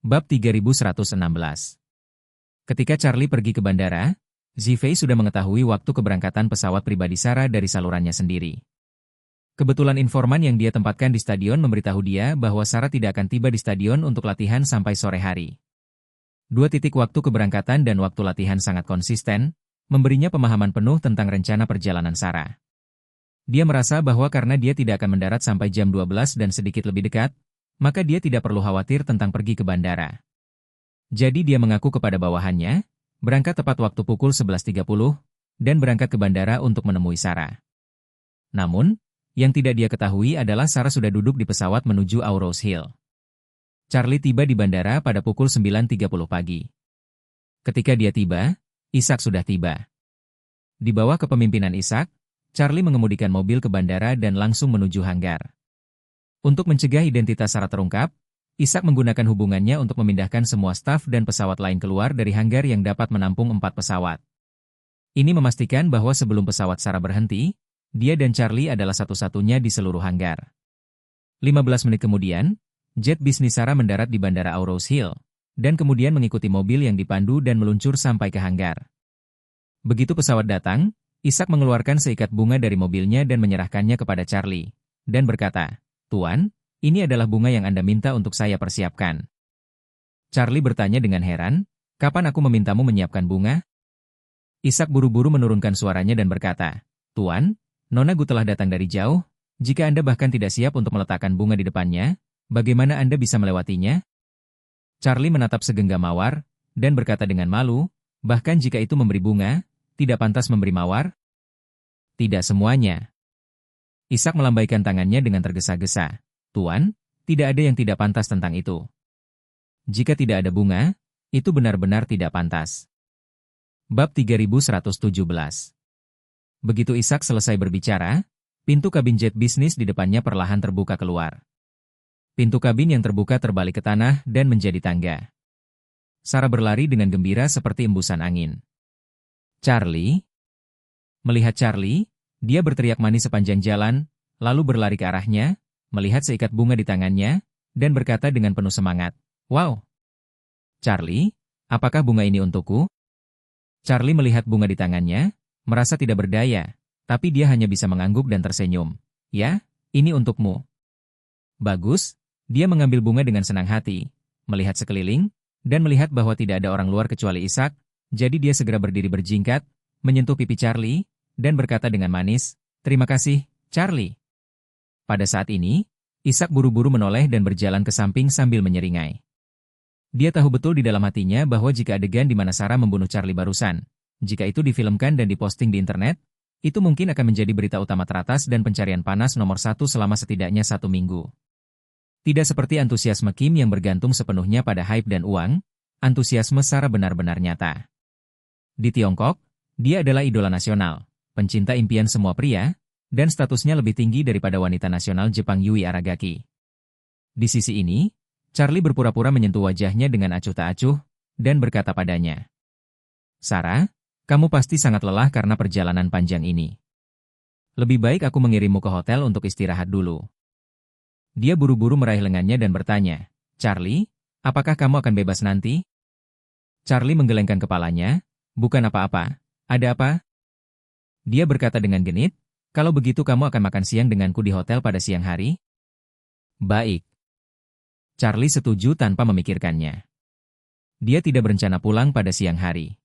Bab 3116. Ketika Charlie pergi ke bandara, Zifei sudah mengetahui waktu keberangkatan pesawat pribadi Sarah dari salurannya sendiri. Kebetulan informan yang dia tempatkan di stadion memberitahu dia bahwa Sarah tidak akan tiba di stadion untuk latihan sampai sore hari. Dua titik waktu keberangkatan dan waktu latihan sangat konsisten, memberinya pemahaman penuh tentang rencana perjalanan Sarah. Dia merasa bahwa karena dia tidak akan mendarat sampai jam 12 dan sedikit lebih dekat, maka dia tidak perlu khawatir tentang pergi ke bandara. Jadi dia mengaku kepada bawahannya, berangkat tepat waktu pukul 11.30, dan berangkat ke bandara untuk menemui Sarah. Namun, yang tidak dia ketahui adalah Sarah sudah duduk di pesawat menuju Aurose Hill. Charlie tiba di bandara pada pukul 9.30 pagi. Ketika dia tiba, Ishak sudah tiba. Di bawah kepemimpinan Ishak, Charlie mengemudikan mobil ke bandara dan langsung menuju hanggar. Untuk mencegah identitas Sarah terungkap, Ishak menggunakan hubungannya untuk memindahkan semua staf dan pesawat lain keluar dari hanggar yang dapat menampung 4 pesawat. Ini memastikan bahwa sebelum pesawat Sarah berhenti, dia dan Charlie adalah satu-satunya di seluruh hanggar. 15 menit kemudian, jet bisnis Sarah mendarat di bandara Aurose Hill, dan kemudian mengikuti mobil yang dipandu dan meluncur sampai ke hanggar. Begitu pesawat datang, Ishak mengeluarkan seikat bunga dari mobilnya dan menyerahkannya kepada Charlie, dan berkata, "Tuan, ini adalah bunga yang Anda minta untuk saya persiapkan." Charlie bertanya dengan heran, "Kapan aku memintamu menyiapkan bunga?" Ishak buru-buru menurunkan suaranya dan berkata, "Tuan, Nona Gu telah datang dari jauh, jika Anda bahkan tidak siap untuk meletakkan bunga di depannya, bagaimana Anda bisa melewatinya?" Charlie menatap segenggam mawar, dan berkata dengan malu, "Bahkan jika itu memberi bunga, tidak pantas memberi mawar?" "Tidak semuanya." Ishak melambaikan tangannya dengan tergesa-gesa. "Tuan, tidak ada yang tidak pantas tentang itu. Jika tidak ada bunga, itu benar-benar tidak pantas." Bab 3117. Begitu Ishak selesai berbicara, pintu kabin jet bisnis di depannya perlahan terbuka keluar. Pintu kabin yang terbuka terbalik ke tanah dan menjadi tangga. Sarah berlari dengan gembira seperti embusan angin. "Charlie?" Melihat Charlie, dia berteriak manis sepanjang jalan, lalu berlari ke arahnya, melihat seikat bunga di tangannya, dan berkata dengan penuh semangat, "Wow! Charlie, apakah bunga ini untukku?" Charlie melihat bunga di tangannya, merasa tidak berdaya, tapi dia hanya bisa mengangguk dan tersenyum. "Ya, ini untukmu." "Bagus." Dia mengambil bunga dengan senang hati, melihat sekeliling, dan melihat bahwa tidak ada orang luar kecuali Ishak, jadi dia segera berdiri berjingkat, menyentuh pipi Charlie, dan berkata dengan manis, "Terima kasih, Charlie." Pada saat ini, Ishak buru-buru menoleh dan berjalan ke samping sambil menyeringai. Dia tahu betul di dalam hatinya bahwa jika adegan di mana Sarah membunuh Charlie barusan, jika itu difilmkan dan diposting di internet, itu mungkin akan menjadi berita utama teratas dan pencarian panas nomor 1 selama setidaknya 1 minggu. Tidak seperti antusiasme Kim yang bergantung sepenuhnya pada hype dan uang, antusiasme Sarah benar-benar nyata. Di Tiongkok, dia adalah idola nasional, pencinta impian semua pria, dan statusnya lebih tinggi daripada wanita nasional Jepang Yui Aragaki. Di sisi ini, Charlie berpura-pura menyentuh wajahnya dengan acuh tak acuh, dan berkata padanya, "Sarah, kamu pasti sangat lelah karena perjalanan panjang ini. Lebih baik aku mengirimmu ke hotel untuk istirahat dulu." Dia buru-buru meraih lengannya dan bertanya, "Charlie, apakah kamu akan bebas nanti?" Charlie menggelengkan kepalanya, "Bukan apa-apa. Ada apa?" Dia berkata dengan genit, "Kalau begitu kamu akan makan siang denganku di hotel pada siang hari?" "Baik." Charlie setuju tanpa memikirkannya. Dia tidak berencana pulang pada siang hari.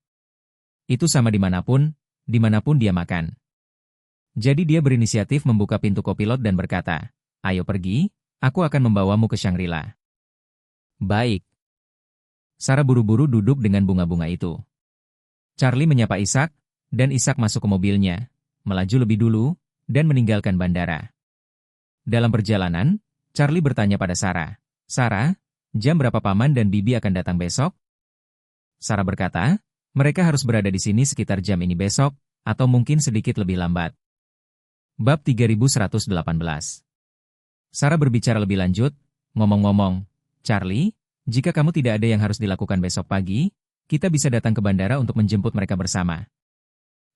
Itu sama dimanapun dia makan. Jadi dia berinisiatif membuka pintu kopilot dan berkata, "Ayo pergi, aku akan membawamu ke Shangri-La." "Baik." Sarah buru-buru duduk dengan bunga-bunga itu. Charlie menyapa Ishak, dan Ishak masuk ke mobilnya, melaju lebih dulu, dan meninggalkan bandara. Dalam perjalanan, Charlie bertanya pada Sarah, "Sarah, jam berapa Paman dan Bibi akan datang besok?" Sarah berkata, "Mereka harus berada di sini sekitar jam ini besok, atau mungkin sedikit lebih lambat." Bab 3118. Sarah berbicara lebih lanjut, "Ngomong-ngomong, Charlie, jika kamu tidak ada yang harus dilakukan besok pagi, kita bisa datang ke bandara untuk menjemput mereka bersama."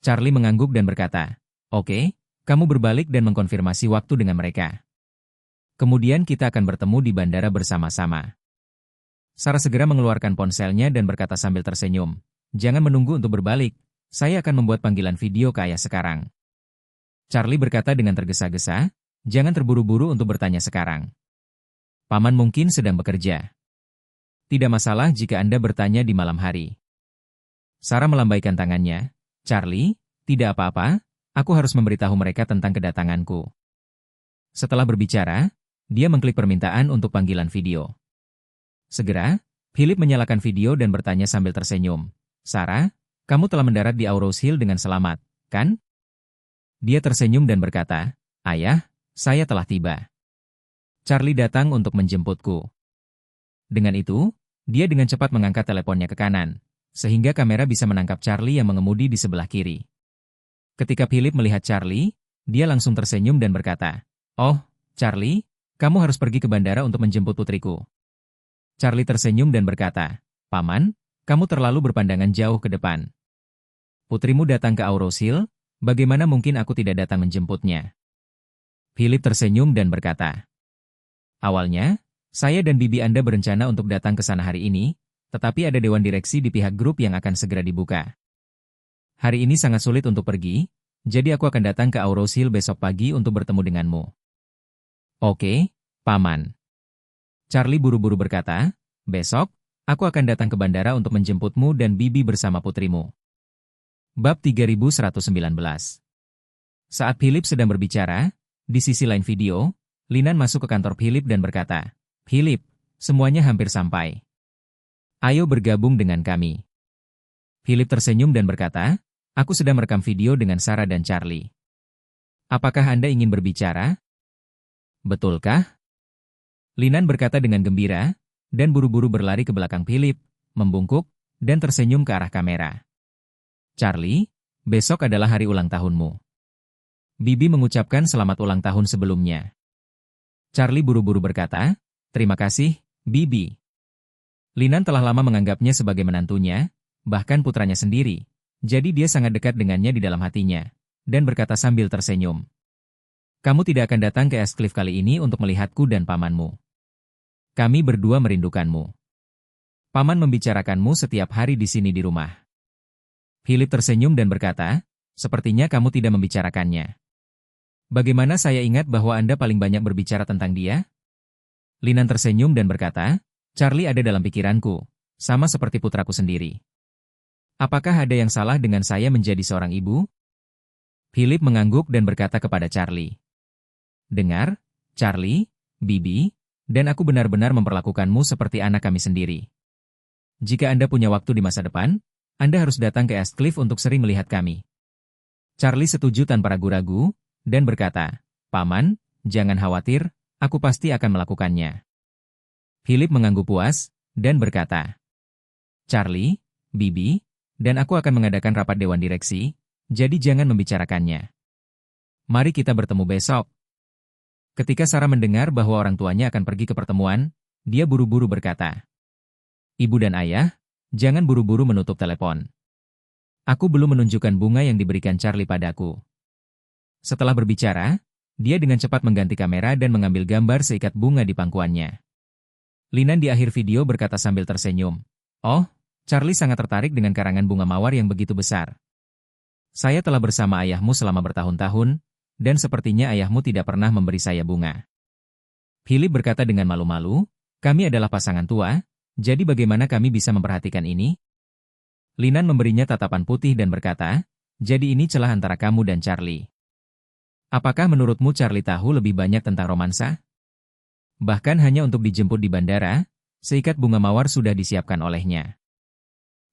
Charlie mengangguk dan berkata, "Oke, kamu berbalik dan mengkonfirmasi waktu dengan mereka. Kemudian kita akan bertemu di bandara bersama-sama." Sarah segera mengeluarkan ponselnya dan berkata sambil tersenyum, "Jangan menunggu untuk berbalik, saya akan membuat panggilan video ke ayah sekarang." Charlie berkata dengan tergesa-gesa, "Jangan terburu-buru untuk bertanya sekarang. Paman mungkin sedang bekerja. Tidak masalah jika Anda bertanya di malam hari." Sarah melambaikan tangannya, "Charlie, tidak apa-apa, aku harus memberitahu mereka tentang kedatanganku." Setelah berbicara, dia mengklik permintaan untuk panggilan video. Segera, Philip menyalakan video dan bertanya sambil tersenyum, "Sarah, kamu telah mendarat di Auro's Hill dengan selamat, kan?" Dia tersenyum dan berkata, "Ayah, saya telah tiba. Charlie datang untuk menjemputku." Dengan itu, dia dengan cepat mengangkat teleponnya ke kanan, sehingga kamera bisa menangkap Charlie yang mengemudi di sebelah kiri. Ketika Philip melihat Charlie, dia langsung tersenyum dan berkata, "Oh, Charlie, kamu harus pergi ke bandara untuk menjemput putriku." Charlie tersenyum dan berkata, "Paman, kamu terlalu berpandangan jauh ke depan. Putrimu datang ke Auro's Hill, bagaimana mungkin aku tidak datang menjemputnya?" Philip tersenyum dan berkata, "Awalnya, saya dan bibi Anda berencana untuk datang ke sana hari ini, tetapi ada dewan direksi di pihak grup yang akan segera dibuka. Hari ini sangat sulit untuk pergi, jadi aku akan datang ke Auro's Hill besok pagi untuk bertemu denganmu." "Oke, Paman." Charlie buru-buru berkata, "Besok, aku akan datang ke bandara untuk menjemputmu dan bibi bersama putrimu." Bab 3119. Saat Philip sedang berbicara, di sisi lain video, Linan masuk ke kantor Philip dan berkata, "Philip, semuanya hampir sampai. Ayo bergabung dengan kami." Philip tersenyum dan berkata, "Aku sedang merekam video dengan Sarah dan Charlie. Apakah Anda ingin berbicara?" "Betulkah?" Linan berkata dengan gembira, dan buru-buru berlari ke belakang Philip, membungkuk, dan tersenyum ke arah kamera. "Charlie, besok adalah hari ulang tahunmu. Bibi mengucapkan selamat ulang tahun sebelumnya." Charlie buru-buru berkata, "Terima kasih, Bibi." Linan telah lama menganggapnya sebagai menantunya, bahkan putranya sendiri, jadi dia sangat dekat dengannya di dalam hatinya, dan berkata sambil tersenyum, "Kamu tidak akan datang ke Escliff kali ini untuk melihatku dan pamanmu. Kami berdua merindukanmu. Paman membicarakanmu setiap hari di sini di rumah." Philip tersenyum dan berkata, "Sepertinya kamu tidak membicarakannya." "Bagaimana saya ingat bahwa Anda paling banyak berbicara tentang dia?" Linan tersenyum dan berkata, "Charlie ada dalam pikiranku, sama seperti putraku sendiri. Apakah ada yang salah dengan saya menjadi seorang ibu?" Philip mengangguk dan berkata kepada Charlie, "Dengar, Charlie, Bibi, dan aku benar-benar memperlakukanmu seperti anak kami sendiri. Jika Anda punya waktu di masa depan, Anda harus datang ke Escliff untuk sering melihat kami." Charlie setuju tanpa ragu-ragu, dan berkata, "Paman, jangan khawatir, aku pasti akan melakukannya." Philip mengangguk puas, dan berkata, "Charlie, Bibi, dan aku akan mengadakan rapat dewan direksi, jadi jangan membicarakannya. Mari kita bertemu besok." Ketika Sarah mendengar bahwa orang tuanya akan pergi ke pertemuan, dia buru-buru berkata, "Ibu dan ayah, jangan buru-buru menutup telepon. Aku belum menunjukkan bunga yang diberikan Charlie padaku." Setelah berbicara, dia dengan cepat mengganti kamera dan mengambil gambar seikat bunga di pangkuannya. Linan di akhir video berkata sambil tersenyum, "Oh, Charlie sangat tertarik dengan karangan bunga mawar yang begitu besar. Saya telah bersama ayahmu selama bertahun-tahun, dan sepertinya ayahmu tidak pernah memberi saya bunga." Philip berkata dengan malu-malu, "Kami adalah pasangan tua, jadi bagaimana kami bisa memperhatikan ini?" Linan memberinya tatapan putih dan berkata, "Jadi ini celah antara kamu dan Charlie. Apakah menurutmu Charlie tahu lebih banyak tentang romansa? Bahkan hanya untuk dijemput di bandara, seikat bunga mawar sudah disiapkan olehnya."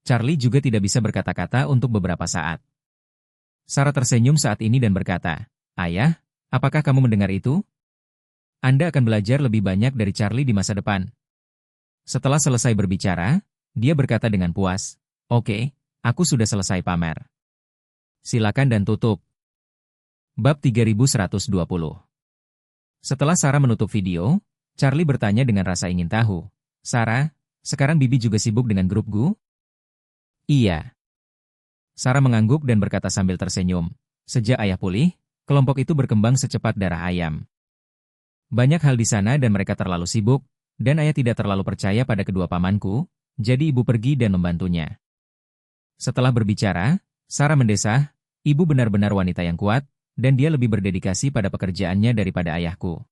Charlie juga tidak bisa berkata-kata untuk beberapa saat. Sarah tersenyum saat ini dan berkata, "Ayah, apakah kamu mendengar itu? Anda akan belajar lebih banyak dari Charlie di masa depan." Setelah selesai berbicara, dia berkata dengan puas, "Oke, aku sudah selesai pamer. Silakan dan tutup." Bab 3120. Setelah Sarah menutup video, Charlie bertanya dengan rasa ingin tahu, "Sarah, sekarang Bibi juga sibuk dengan grup GU?" "Iya." Sarah mengangguk dan berkata sambil tersenyum, "Sejak ayah pulih, kelompok itu berkembang secepat darah ayam. Banyak hal di sana dan mereka terlalu sibuk, dan ayah tidak terlalu percaya pada kedua pamanku, jadi ibu pergi dan membantunya. Setelah berbicara, Sarah mendesah, ibu benar-benar wanita yang kuat, dan dia lebih berdedikasi pada pekerjaannya daripada ayahku.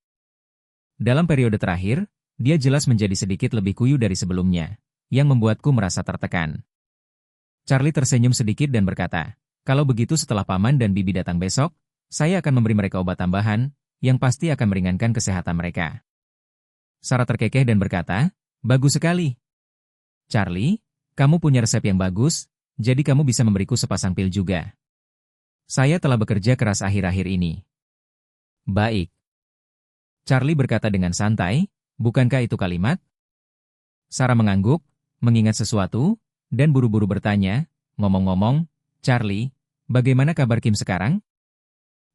Dalam periode terakhir, dia jelas menjadi sedikit lebih kuyu dari sebelumnya, yang membuatku merasa tertekan. Charlie tersenyum sedikit dan berkata, kalau begitu setelah paman dan bibi datang besok, saya akan memberi mereka obat tambahan, yang pasti akan meringankan kesehatan mereka. Sarah terkekeh dan berkata, bagus sekali. Charlie, kamu punya resep yang bagus, jadi kamu bisa memberiku sepasang pil juga. Saya telah bekerja keras akhir-akhir ini. Baik. Charlie berkata dengan santai, bukankah itu kalimat? Sarah mengangguk, mengingat sesuatu, dan buru-buru bertanya, ngomong-ngomong, Charlie, bagaimana kabar Kim sekarang?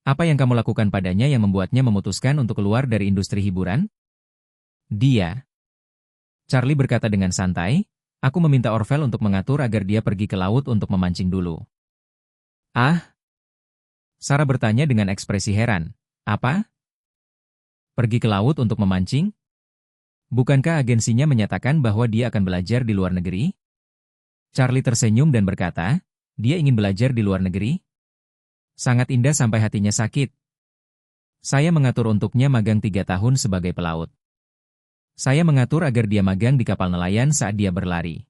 Apa yang kamu lakukan padanya yang membuatnya memutuskan untuk keluar dari industri hiburan? Dia. Charlie berkata dengan santai, aku meminta Orvel untuk mengatur agar dia pergi ke laut untuk memancing dulu. Ah? Sarah bertanya dengan ekspresi heran. Apa? Pergi ke laut untuk memancing? Bukankah agensinya menyatakan bahwa dia akan belajar di luar negeri? Charlie tersenyum dan berkata, dia ingin belajar di luar negeri? Sangat indah sampai hatinya sakit. Saya mengatur untuknya magang 3 tahun sebagai pelaut. Saya mengatur agar dia magang di kapal nelayan saat dia berlari.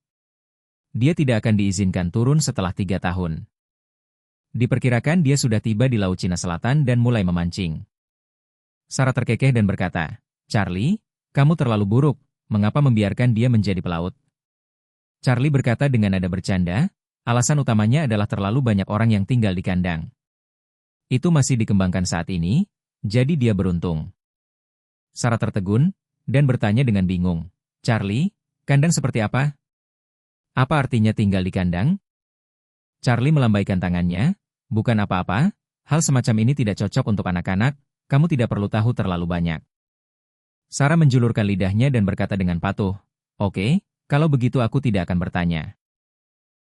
Dia tidak akan diizinkan turun setelah 3 tahun. Diperkirakan dia sudah tiba di Laut Cina Selatan dan mulai memancing. Sarah terkekeh dan berkata, Charlie, kamu terlalu buruk, mengapa membiarkan dia menjadi pelaut? Charlie berkata dengan nada bercanda, alasan utamanya adalah terlalu banyak orang yang tinggal di kandang. Itu masih dikembangkan saat ini, jadi dia beruntung. Sarah tertegun, dan bertanya dengan bingung, Charlie, kandang seperti apa? Apa artinya tinggal di kandang? Charlie melambaikan tangannya, bukan apa-apa, hal semacam ini tidak cocok untuk anak-anak, kamu tidak perlu tahu terlalu banyak. Sarah menjulurkan lidahnya dan berkata dengan patuh, oke, kalau begitu aku tidak akan bertanya.